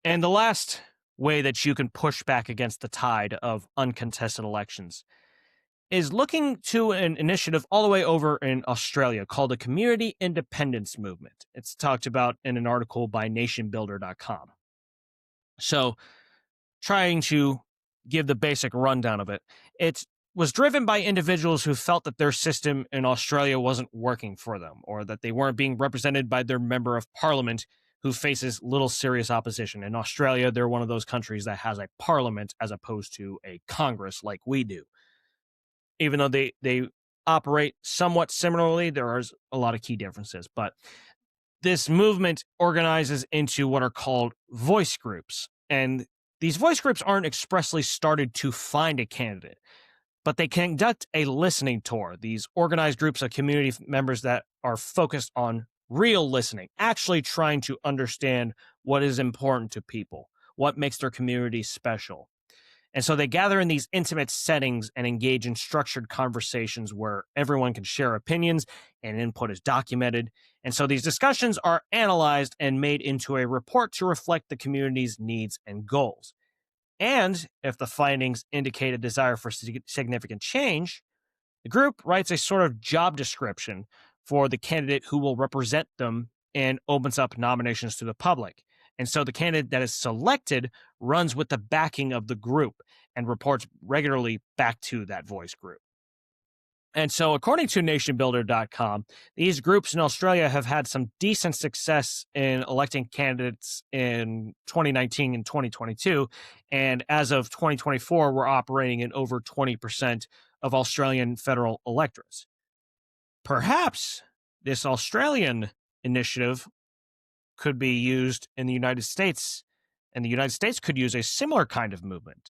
And the last way that you can push back against the tide of uncontested elections is looking to an initiative all the way over in Australia called the Community Independence Movement. It's talked about in an article by nationbuilder.com. So, trying to give the basic rundown of it, it was driven by individuals who felt that their system in Australia wasn't working for them or that they weren't being represented by their member of parliament who faces little serious opposition. In Australia, they're one of those countries that has a parliament as opposed to a Congress like we do. Even though they operate somewhat similarly, there are a lot of key differences. But this movement organizes into what are called voice groups. And these voice groups aren't expressly started to find a candidate, but they conduct a listening tour. These organized groups of community members that are focused on real listening, actually trying to understand what is important to people, what makes their community special. And so they gather in these intimate settings and engage in structured conversations where everyone can share opinions and input is documented. And so these discussions are analyzed and made into a report to reflect the community's needs and goals. And if the findings indicate a desire for significant change, the group writes a sort of job description for the candidate who will represent them and opens up nominations to the public. And so the candidate that is selected runs with the backing of the group and reports regularly back to that voice group. And so, according to nationbuilder.com, these groups in Australia have had some decent success in electing candidates in 2019 and 2022. And as of 2024, we're operating in over 20% of Australian federal electorates. Perhaps this Australian initiative could be used in the United States, and the United States could use a similar kind of movement.